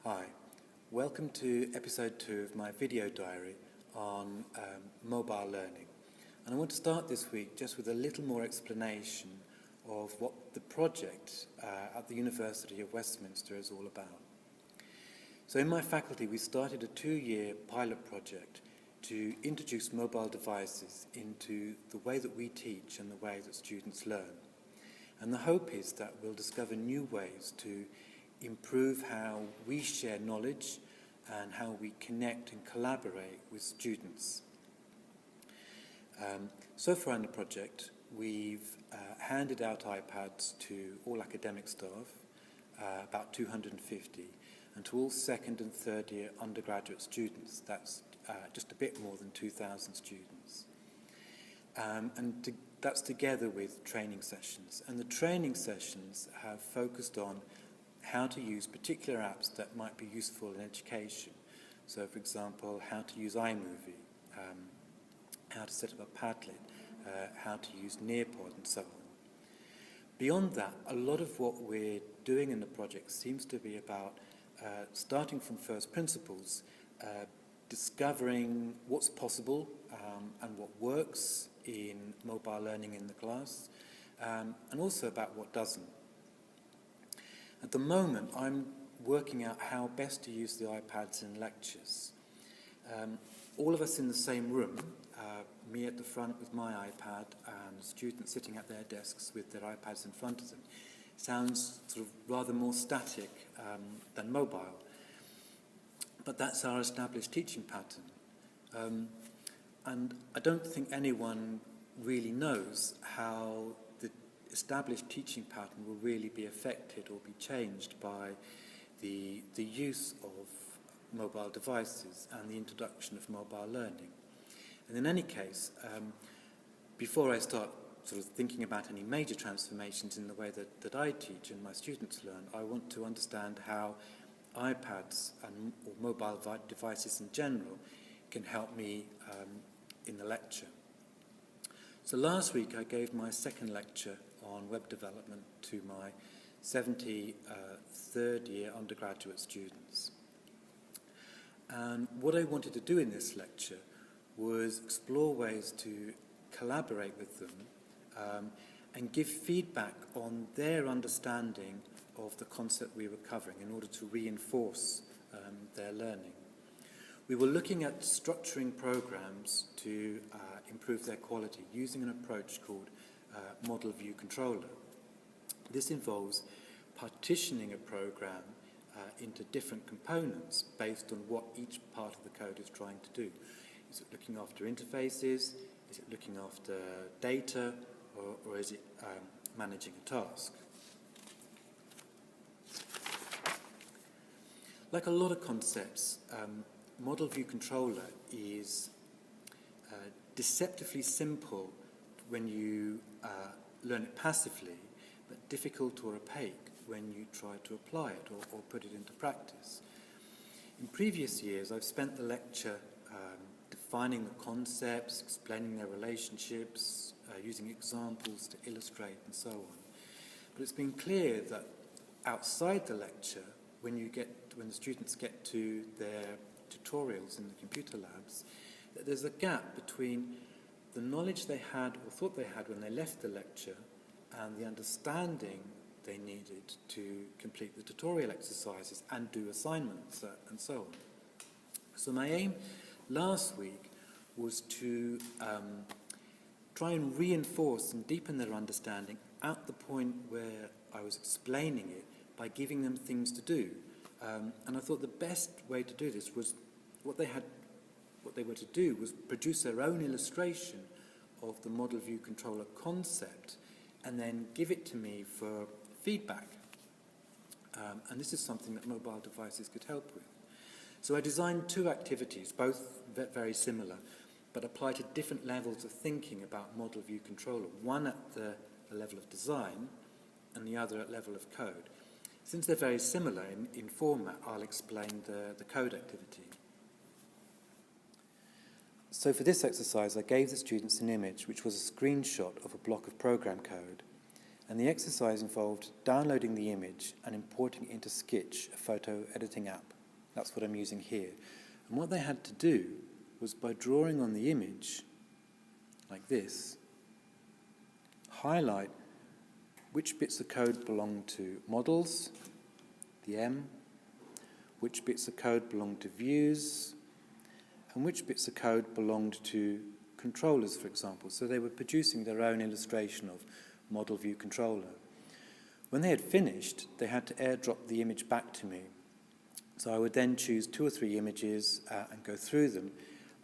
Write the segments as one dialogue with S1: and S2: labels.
S1: Hi, welcome to episode 2 of my video diary on mobile learning. And I want to start this week just with a little more explanation of what the project at the University of Westminster is all about. So in my faculty we started a 2-year pilot project to introduce mobile devices into the way that we teach and the way that students learn. And the hope is that we'll discover new ways to improve how we share knowledge and how we connect and collaborate with students. So far in the project, we've handed out iPads to all academic staff, about 250, and to all second and third year undergraduate students. That's just a bit more than 2,000 students. That's together with training sessions. And the training sessions have focused on how to use particular apps that might be useful in education. So, for example, how to use iMovie, how to set up a Padlet, how to use Nearpod, and so on. Beyond that, a lot of what we're doing in the project seems to be about starting from first principles, discovering what's possible and what works in mobile learning in the class, and also about what doesn't. At the moment, I'm working out how best to use the iPads in lectures. All of us in the same room, me at the front with my iPad and students sitting at their desks with their iPads in front of them, sounds sort of rather more static than mobile. But that's our established teaching pattern. And I don't think anyone really knows how the established teaching pattern will really be affected or be changed by the use of mobile devices and the introduction of mobile learning. And in any case, before I start sort of thinking about any major transformations in the way that I teach and my students learn, I want to understand how iPads or mobile devices in general can help me in the lecture. So last week I gave my second lecture on web development to my 70 third-year undergraduate students. And what I wanted to do in this lecture was explore ways to collaborate with them and give feedback on their understanding of the concept we were covering in order to reinforce their learning. We were looking at structuring programs to improve their quality using an approach called Modelviewcontroller. This involves partitioning a program into different components based on what each part of the code is trying to do. Is it looking after interfaces? Is it looking after data? Or is it managing a task? Like a lot of concepts, Modelviewcontroller is deceptively simple when you learn it passively, but difficult or opaque when you try to apply it or put it into practice. In previous years, I've spent the lecture defining the concepts, explaining their relationships, using examples to illustrate and so on. But it's been clear that outside the lecture, when the students get to their tutorials in the computer labs, that there's a gap between the knowledge they had or thought they had when they left the lecture and the understanding they needed to complete the tutorial exercises and do assignments and so on. So my aim last week was to try and reinforce and deepen their understanding at the point where I was explaining it by giving them things to do. And I thought the best way to do this was what they were to do was produce their own illustration of the Modelviewcontroller concept and then give it to me for feedback. And this is something that mobile devices could help with. So I designed 2 activities, both very similar, but apply to different levels of thinking about Modelviewcontroller, one at the level of design and the other at level of code. Since they're very similar in format, I'll explain the code activity. So for this exercise, I gave the students an image which was a screenshot of a block of program code. And the exercise involved downloading the image and importing it into Sketch, a photo editing app. That's what I'm using here. And what they had to do was, by drawing on the image, like this, highlight which bits of code belong to models, the M, which bits of code belong to views, and which bits of code belonged to controllers, for example. So they were producing their own illustration of Modelviewcontroller. When they had finished, they had to airdrop the image back to me. So I would then choose 2 or 3 images and go through them,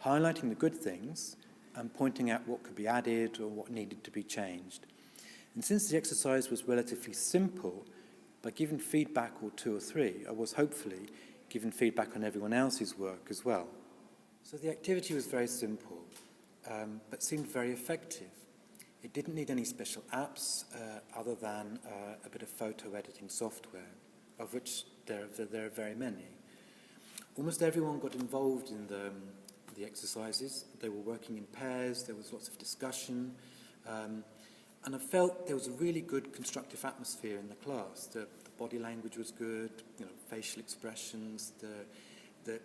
S1: highlighting the good things and pointing out what could be added or what needed to be changed. And since the exercise was relatively simple, by giving feedback or 2 or 3, I was hopefully giving feedback on everyone else's work as well. So the activity was very simple, but seemed very effective. It didn't need any special apps other than a bit of photo editing software, of which there are very many. Almost everyone got involved in the exercises. They were working in pairs, there was lots of discussion, and I felt there was a really good constructive atmosphere in the class. The body language was good, facial expressions, the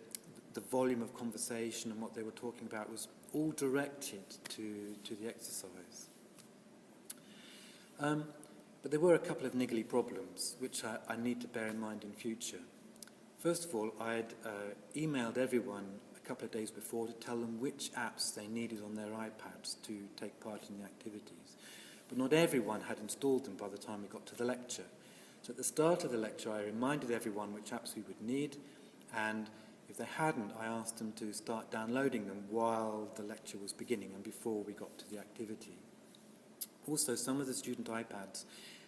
S1: volume of conversation and what they were talking about was all directed to the exercise. But there were a couple of niggly problems which I need to bear in mind in future. First of all, I had emailed everyone a couple of days before to tell them which apps they needed on their iPads to take part in the activities. But not everyone had installed them by the time we got to the lecture. So at the start of the lecture, I reminded everyone which apps we would need, and if they hadn't, I asked them to start downloading them while the lecture was beginning and before we got to the activity. Also, some of the student iPads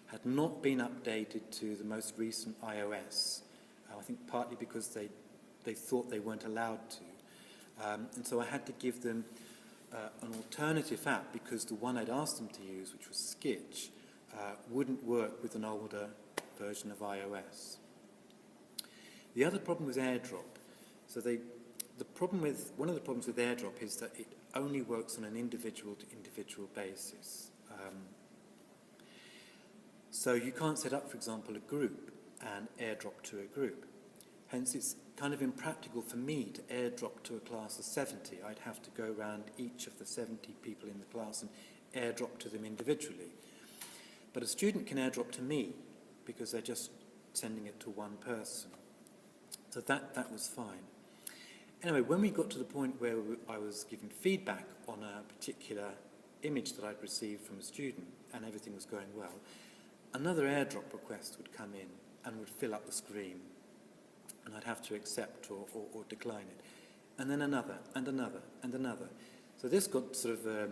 S1: had not been updated to the most recent iOS, I think partly because they thought they weren't allowed to. And so I had to give them an alternative app because the one I'd asked them to use, which was Sketch, wouldn't work with an older version of iOS. The other problem was Airdrop. So one of the problems with Airdrop is that it only works on an individual-to-individual basis. So you can't set up, for example, a group and airdrop to a group. Hence, it's kind of impractical for me to airdrop to a class of 70. I'd have to go around each of the 70 people in the class and airdrop to them individually. But a student can airdrop to me because they're just sending it to one person. So that was fine. Anyway, when we got to the point where I was giving feedback on a particular image that I'd received from a student and everything was going well, another airdrop request would come in and would fill up the screen, and I'd have to accept or decline it. And then another, and another, and another. So this got sort of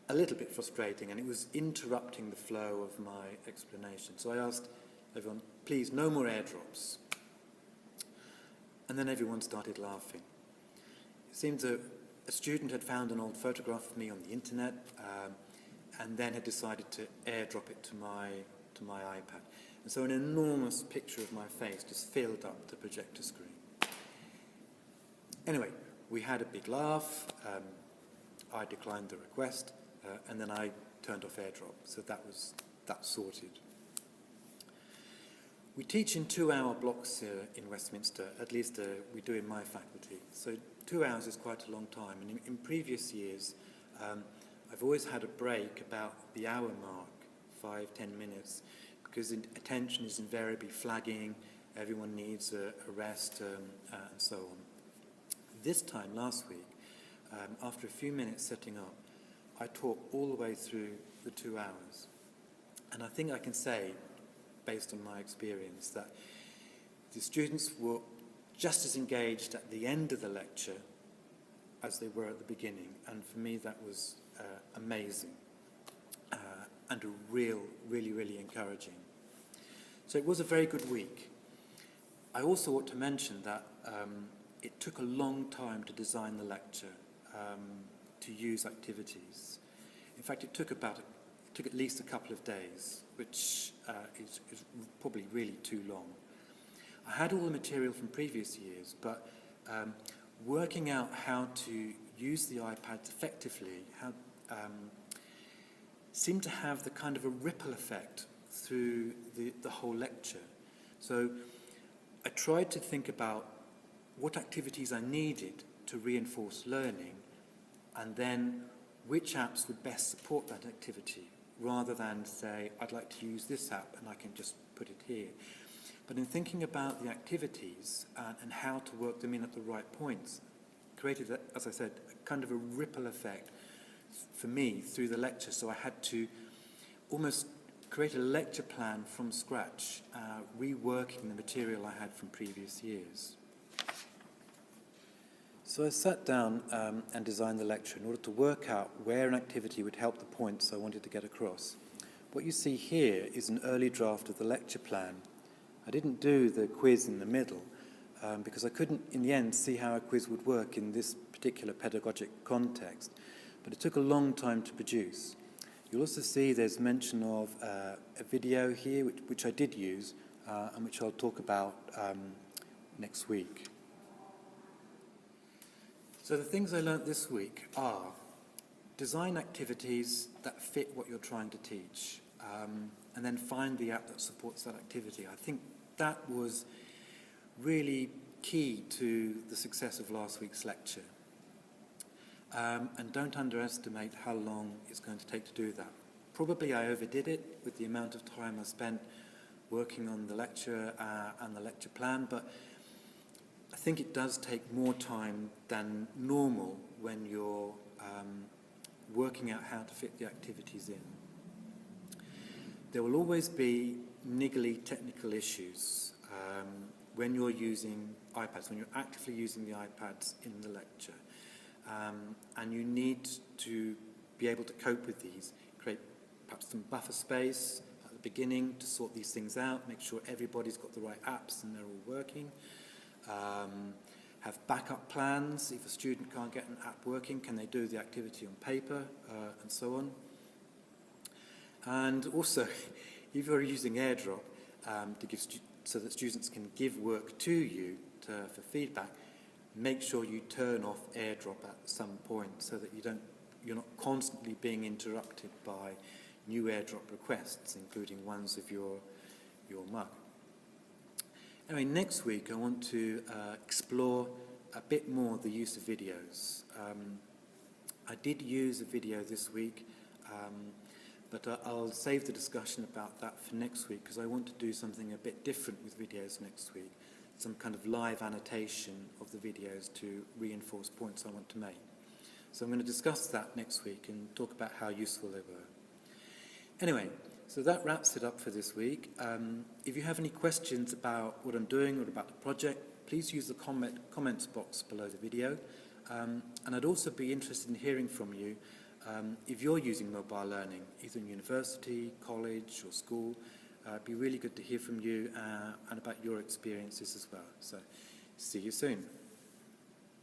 S1: a little bit frustrating, and it was interrupting the flow of my explanation. So I asked everyone, please, no more airdrops. And then everyone started laughing. It seemed that a student had found an old photograph of me on the internet and then had decided to airdrop it to my iPad. And so an enormous picture of my face just filled up the projector screen. Anyway, we had a big laugh. I declined the request, and then I turned off Airdrop. So that's sorted. We teach in 2-hour blocks in Westminster, at least we do in my faculty. So 2 hours is quite a long time. And in previous years, I've always had a break about the hour mark, 5-10 minutes, because attention is invariably flagging, everyone needs a rest, and so on. This time, last week, after a few minutes setting up, I taught all the way through the 2 hours. And I think I can say, based on my experience, that the students were just as engaged at the end of the lecture as they were at the beginning. And for me, that was amazing and really encouraging. So it was a very good week. I also ought to mention that it took a long time to design the lecture, to use activities. In fact, it took at least a couple of days, which is probably really too long. I had all the material from previous years, but working out how to use the iPads effectively, seemed to have the kind of a ripple effect through the whole lecture. So I tried to think about what activities I needed to reinforce learning, and then which apps would best support that activity, rather than say, I'd like to use this app and I can just put it here. But in thinking about the activities and how to work them in at the right points, created, as I said, a kind of a ripple effect for me through the lecture. So I had to almost create a lecture plan from scratch, reworking the material I had from previous years. So I sat down and designed the lecture in order to work out where an activity would help the points I wanted to get across. What you see here is an early draft of the lecture plan. I didn't do the quiz in the middle because I couldn't, in the end, see how a quiz would work in this particular pedagogic context, but it took a long time to produce. You'll also see there's mention of a video here, which I did use, and which I'll talk about next week. So the things I learnt this week are design activities that fit what you're trying to teach, and then find the app that supports that activity. I think that was really key to the success of last week's lecture. And don't underestimate how long it's going to take to do that. Probably I overdid it with the amount of time I spent working on the lecture and the lecture plan, but I think it does take more time than normal when you're working out how to fit the activities in. There will always be niggly technical issues when you're using iPads, when you're actively using the iPads in the lecture. And you need to be able to cope with these, create perhaps some buffer space at the beginning to sort these things out, make sure everybody's got the right apps and they're all working. Have backup plans. If a student can't get an app working, can they do the activity on paper, and so on. And also, if you're using Airdrop to give so that students can give work to you for feedback, make sure you turn off Airdrop at some point so that you're not constantly being interrupted by new Airdrop requests, including ones of your mug. Anyway, next week I want to explore a bit more the use of videos. I did use a video this week, but I'll save the discussion about that for next week because I want to do something a bit different with videos next week, some kind of live annotation of the videos to reinforce points I want to make. So I'm going to discuss that next week and talk about how useful they were. Anyway, so that wraps it up for this week. If you have any questions about what I'm doing or about the project, please use the comments box below the video. And I'd also be interested in hearing from you if you're using mobile learning, either in university, college or school. It'd be really good to hear from you and about your experiences as well. So see you soon.